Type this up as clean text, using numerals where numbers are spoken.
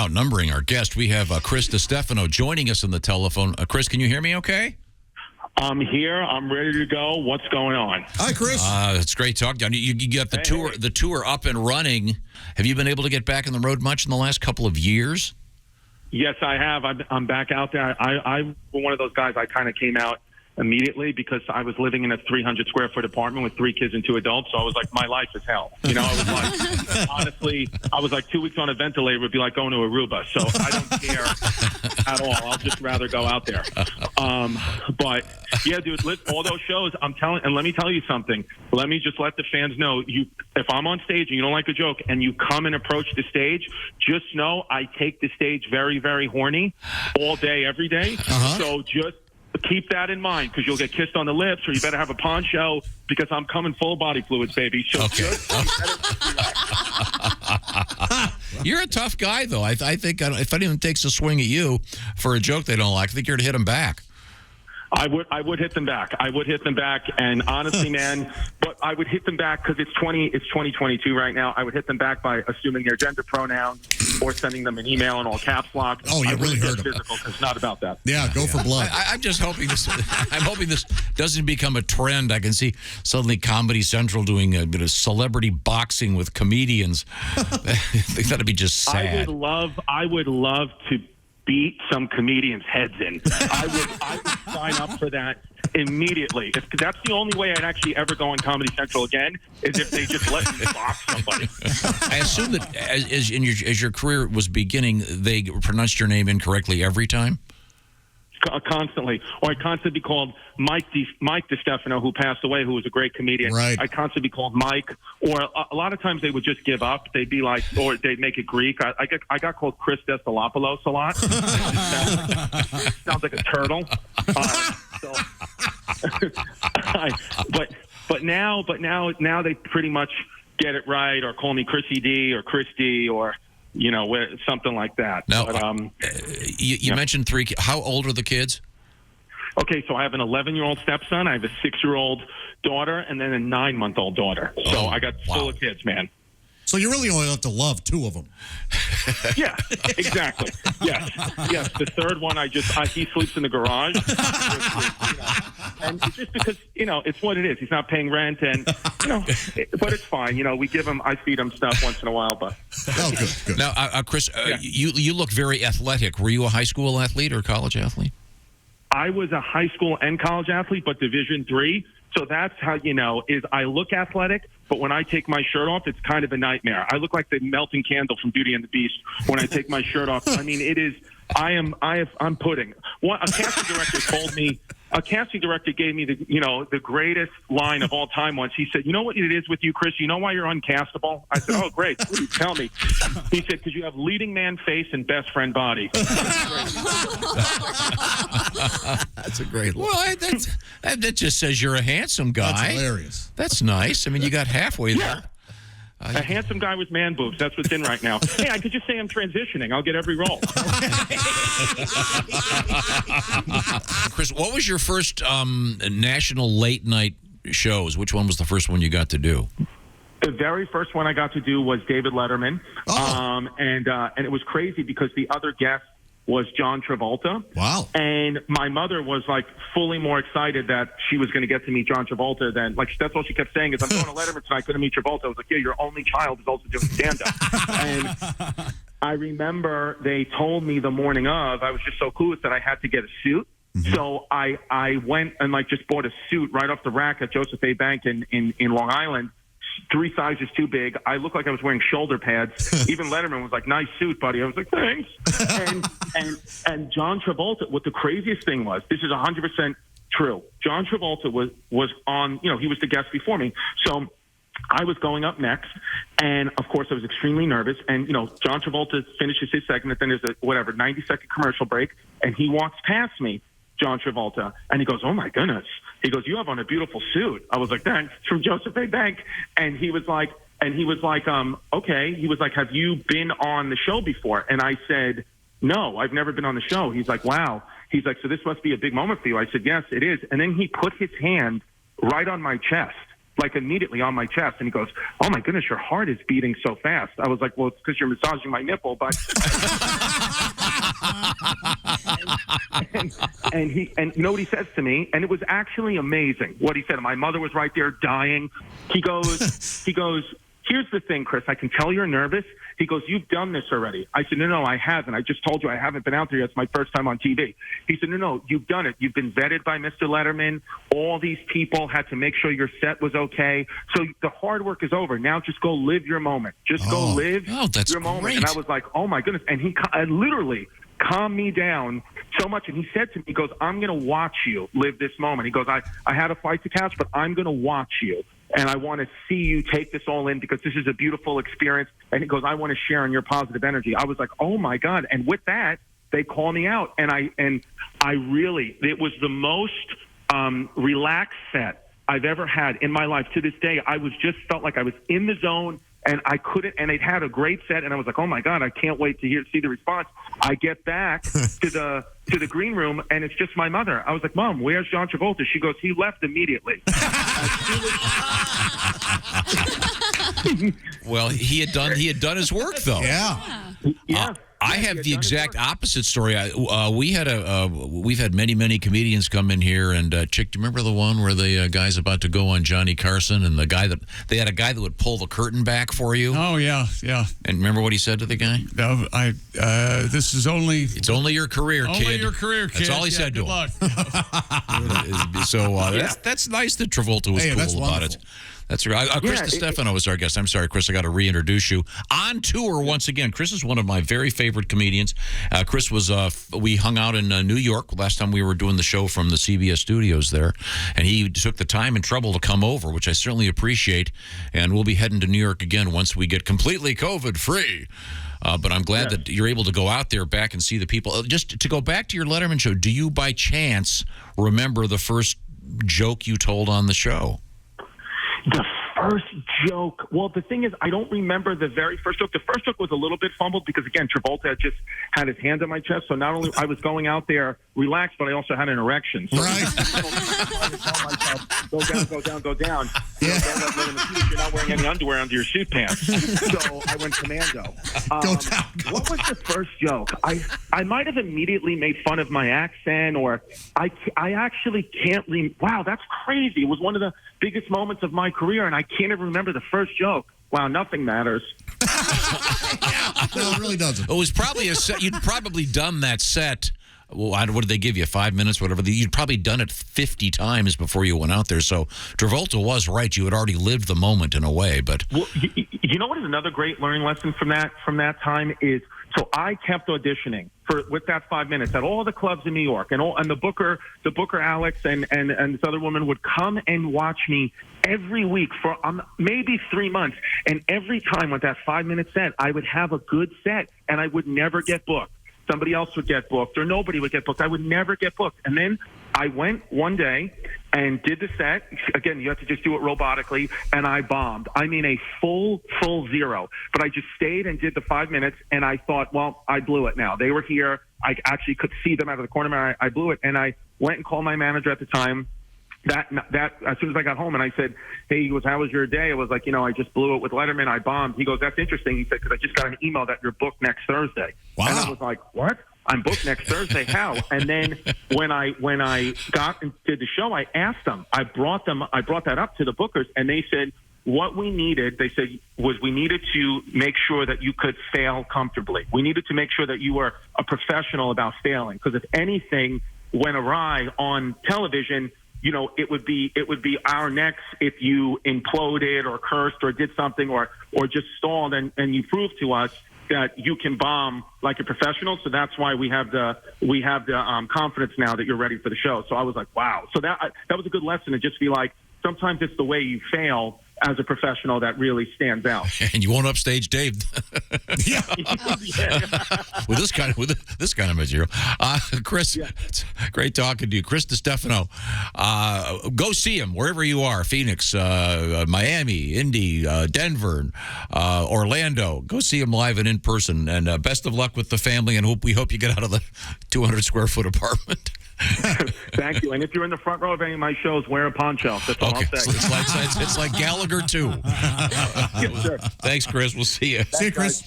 outnumbering our guest. We have Chris DiStefano joining us on the telephone. Chris, can you hear me okay? I'm here. I'm ready to go. What's going on? Hi, Chris. It's great talking. You got the tour up and running. Have you been able to get back on the road much in the last couple of years? Yes, I have. I'm back out there. I'm one of those guys. I kind of came out immediately because I was living in a 300-square-foot apartment with 3 kids and 2 adults. So I was like, my life is hell. You know, I was like, honestly, I was like 2 weeks on a ventilator would be like going to Aruba. So I don't care at all. I'll just rather go out there. But yeah, dude, all those shows, I'm telling, and let me tell you something. Let me just let the fans know, if I'm on stage and you don't like a joke and you come and approach the stage, just know I take the stage very, very horny all day, every day. So just keep that in mind, because you'll get kissed on the lips, or you better have a poncho, because I'm coming full body fluids, baby. So You're a tough guy, though. I think if anyone takes a swing at you for a joke they don't like, I think you're to hit them back. I would hit them back. I would hit them back, and honestly, man, but I would hit them back because it's 2022 right now. I would hit them back by assuming their gender pronouns or sending them an email in all caps lock. Oh, you really hurt them. Physical, because it's not about that. Yeah, go for blood. I'm just hoping this. I'm hoping this doesn't become a trend. I can see suddenly Comedy Central doing a bit of celebrity boxing with comedians. They got to be just sad. I would love to beat some comedians' heads in. I would sign up for that immediately. That's the only way I'd actually ever go on Comedy Central again, is if they just let me box somebody. I assume that as your career was beginning, they pronounced your name incorrectly every time? Constantly. Or I'd constantly be called Mike DiStefano, who passed away, who was a great comedian. Right. I'd constantly be called Mike. Or a lot of times they would just give up. They'd be like, or they'd make it Greek. I got called Chris DiStefano a lot. Sounds like a turtle. But now they pretty much get it right, or call me Chrissy D or Chris D, or something like that. Now, you mentioned 3 kids. How old are the kids? Okay, so I have an 11-year-old stepson, I have a 6-year-old daughter, and then a 9-month-old daughter. So I got full of kids, man. So you really only have to love 2 of them. Yeah, exactly. Yes. The third one, he sleeps in the garage. And it's just because, it's what it is. He's not paying rent, and, but it's fine. I feed him stuff once in a while, but. Oh, good. Now, Chris, you look very athletic. Were you a high school athlete or a college athlete? I was a high school and college athlete, but Division III. So that's how is I look athletic, but when I take my shirt off, it's kind of a nightmare. I look like the melting candle from Beauty and the Beast when I take my shirt off. I mean, it is. I'm pudding. A casting director gave me the greatest line of all time once. He said, "You know what it is with you, Chris? You know why you're uncastable?" I said, "Oh, great. Please tell me." He said, "Because you have leading man face and best friend body." That's a great line. Well, that just says you're a handsome guy. That's hilarious. That's nice. I mean, you got halfway there. A handsome guy with man boobs. That's what's in right now. Hey, I could just say I'm transitioning. I'll get every role. Chris, what was your first national late night shows? Which one was the first one you got to do? The very first one I got to do was David Letterman. And it was crazy because the other guest was John Travolta. Wow. And my mother was like fully more excited that she was going to get to meet John Travolta than, like, that's all she kept saying is, "I'm going to Letterman tonight, going to meet Travolta." I was like, "Yeah, your only child is also doing stand-up." And I remember they told me the morning of, I was just so clueless that I had to get a suit. Mm-hmm. So I went and just bought a suit right off the rack at Joseph A. Bank in Long Island. 3 sizes too big. I looked like I was wearing shoulder pads. Even Letterman was like, "Nice suit, buddy." I was like, "Thanks." and John Travolta, what the craziest thing was, this is 100% true. John Travolta was on, he was the guest before me. So I was going up next, and of course I was extremely nervous. And, John Travolta finishes his segment, then there's a 90-second commercial break, and he walks past me, John Travolta, and he goes, "Oh my goodness." He goes, "You have on a beautiful suit." I was like, "Thanks." It's from Joseph A. Bank. And he was like, okay. He was like, "Have you been on the show before?" And I said, "No, I've never been on the show." He's like, "Wow." He's like, "So this must be a big moment for you." I said, "Yes, it is." And then he put his hand right on my chest. like immediately on my chest. And he goes, "Oh my goodness, your heart is beating so fast." I was like, "Well, it's because you're massaging my nipple." But and you know what he says to me, and it was actually amazing what he said. My mother was right there dying. He goes, "Here's the thing, Chris. I can tell you're nervous." He goes, "You've done this already." I said, No, I haven't. I just told you I haven't been out there yet. It's my first time on TV. He said, No, you've done it. You've been vetted by Mr. Letterman. All these people had to make sure your set was okay. So the hard work is over. Now just go live your moment. Just go live your moment. Great. And I was like, oh, my goodness. And he literally calmed me down so much. And he said to me, he goes, "I'm going to watch you live this moment." He goes, I had a flight to catch, but I'm going to watch you. And I want to see you take this all in because this is a beautiful experience. And he goes, "I want to share in your positive energy." I was like, oh, my God. And with that, they call me out. And I really, it was the most relaxed set I've ever had in my life. To this day, I just felt like I was in the zone. And I couldn't, and it had a great set, and I was like, "Oh my God, I can't wait to see the response." I get back to the green room, and it's just my mother. I was like, "Mom, where's John Travolta?" She goes, "He left immediately." Well, he had done his work though. Yeah. I have the exact opposite story. We've had many comedians come in here, and Chick, do you remember the one where the guy's about to go on Johnny Carson, and they had a guy that would pull the curtain back for you? Oh yeah. And remember what he said to the guy? No, it's only your career, kid. Only your career, kid. That's all he said to luck. him. So that's nice that Travolta was cool about it. That's right. Chris DiStefano was our guest. I'm sorry, Chris, I got to reintroduce you. On tour once again. Chris is one of my very favorite comedians. Chris was, we hung out in New York last time we were doing the show from the CBS studios there, and he took the time and trouble to come over, which I certainly appreciate, and we'll be heading to New York again once we get completely COVID-free. But I'm glad that you're able to go out there back and see the people. Just to go back to your Letterman show, do you by chance remember the first joke you told on the show? The first joke. Well, the thing is, I don't remember the very first joke. The first joke was a little bit fumbled because, again, Travolta had just had his hand on my chest. So not only I was going out there relaxed, but I also had an erection. So right. Go down. Yeah. You're not wearing any underwear under your suit pants. So I went commando. Go down. What was the first joke? I might have immediately made fun of my accent, or I actually can't. Wow, that's crazy. It was one of the biggest moments of my career, and I can't even remember the first joke. Wow, nothing matters. No, it really doesn't. It was probably a set. You'd probably done that set. Well, what did they give you? 5 minutes, whatever. You'd probably done it 50 times before you went out there. So Travolta was right. You had already lived the moment in a way. But well, you know what is another great learning lesson from that time is. So I kept auditioning with that 5 minutes at all the clubs in New York, and the booker Alex and this other woman would come and watch me every week for maybe 3 months. And every time with that 5 minute set, I would have a good set, and I would never get booked. Somebody else would get booked, or nobody would get booked. I would never get booked. And then I went one day and did the set. Again, you have to just do it robotically, and I bombed. I mean, a full zero. But I just stayed and did the 5 minutes, and I thought, well, I blew it now. They were here. I actually could see them out of the corner. I blew it, and I went and called my manager at the time. That as soon as I got home, and I said, "Hey," he goes, "How was your day?" I was like, I just blew it with Letterman. I bombed. He goes, "That's interesting." He said, "Because I just got an email that you're booked next Thursday." Wow. And I was like, "What? I'm booked next Thursday? How?" And then when I got and did the show, I asked them. I brought that up to the bookers, and they said what we needed. They said we needed to make sure that you could fail comfortably. We needed to make sure that you were a professional about failing, because if anything went awry on television, it would be our necks if you imploded or cursed or did something or just stalled, and you proved to us that you can bomb like a professional. So that's why we have the confidence now that you're ready for the show. So I was like, wow. So that was a good lesson to just be like, sometimes it's the way you fail as a professional that really stands out. And you won't upstage Dave. Yeah. with this kind of material. Chris, it's great talking to you. Chris DiStefano. Go see him wherever you are. Phoenix, Miami, Indy, Denver, Orlando. Go see him live and in person. And best of luck with the family, and we hope you get out of the 200 square foot apartment. Thank you. And if you're in the front row of any of my shows, wear a poncho. That's all I'll say. It's like Gallagher too. Yes, sir. Thanks, Chris. We'll see you. See you, Chris.